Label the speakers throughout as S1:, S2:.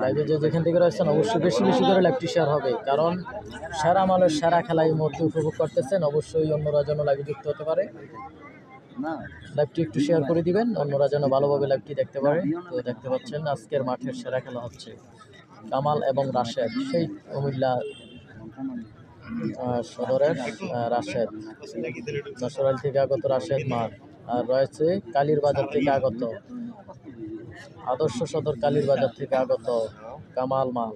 S1: লাইভে যেখান থেকে রয়েছেন অবশ্যই বেশি বেশি করে লাইভটি শেয়ার হবে, কারণ সেরা মালের সেরা খেলা এই মুহূর্তে উপভোগ করতেছেন। অবশ্যই অন্যরা যেন লাইভে যুক্ত হতে পারে, লাইভটি একটু শেয়ার করে দিবেন, অন্যরা যেন ভালোভাবে লাইভটি দেখতে পারে। তো দেখতে পাচ্ছেন আজকের মাঠের সেরা খেলা হচ্ছে কামাল এবং রাশেদ, সেই কুমিল্লা সদরের রাশেদ, নসরাইল থেকে আগত রাশেদ মাঠ, আর রয়েছে কালীর বাজার থেকে আগত আদর্শ সদর কালীর বাজার থেকে আগত কামাল মাল।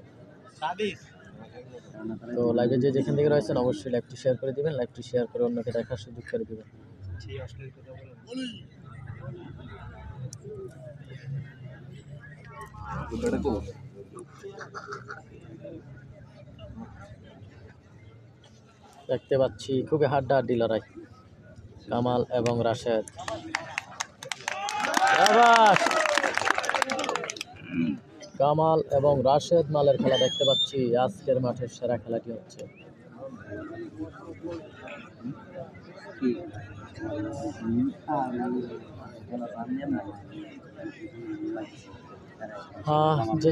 S1: তো লাইভে যেখান থেকে রয়েছেন অবশ্যই লাইভটি শেয়ার করে দিবেন, লাইভটি শেয়ার করে অন্যকে দেখার সুযোগ করে দিবেন। দেখতে পাচ্ছি খুবই হাড্ডাহাড্ডি লড়াই কামাল এবং রাশেদ। কামাল এবং রাশেদ মালের খেলা দেখতে পাচ্ছি, আজকের মাঠের সেরা খেলাটি হচ্ছে।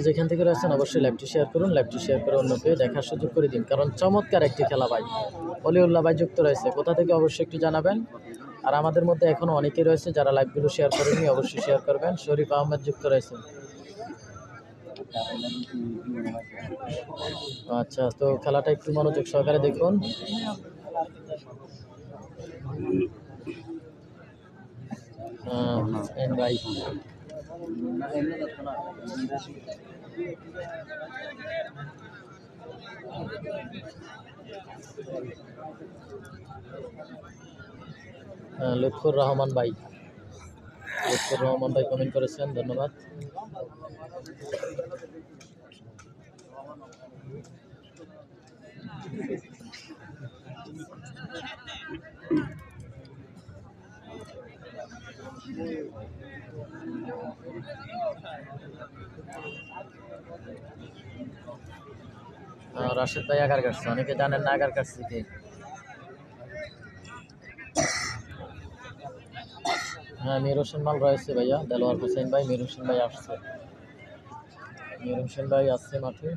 S1: যেখান থেকে রয়েছেন অবশ্যই লাইভটি শেয়ার করুন, লাইভটি শেয়ার করে অন্যকে দেখার সুযোগ করে দিন, কারণ চমৎকার একটি খেলা ভাই। অলিউল্লাহ ভাই যুক্ত রয়েছে, কোথা থেকে অবশ্যই একটু জানাবেন। আর আমাদের মধ্যে এখনো অনেকেই রয়েছে যারা লাইভগুলো শেয়ার করেননি, অবশ্যই শেয়ার করবেন। শরীফ আহমেদ যুক্ত রয়েছে। আচ্ছা, তো খেলাটা একটু মনোযোগ সহকারে দেখুন। ভাই লুৎফুর রহমান ভাই, লুৎফুর রহমান ভাই কমেন্ট করেছেন, ধন্যবাদ। রাশেদ ভাই আগার কাটছে, অনেকে জানেন না আগার কাটছে কি। হ্যাঁ, মীর হোসেন মাল রয়েছে ভাইয়া, দেলোয়ার হোসেন ভাই, মীর হোসেন ভাই আসছে, মীর হোসেন ভাই আসছে মাঠে।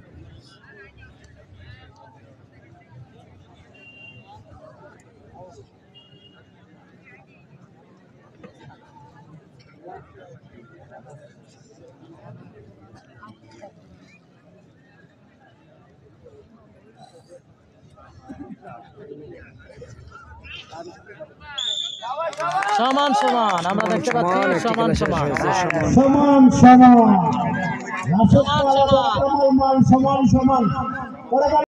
S1: সমান সমান আমরা দেখতে পাচ্ছি, সমান সমান
S2: সমান সমান সমান সমান সমান সমান।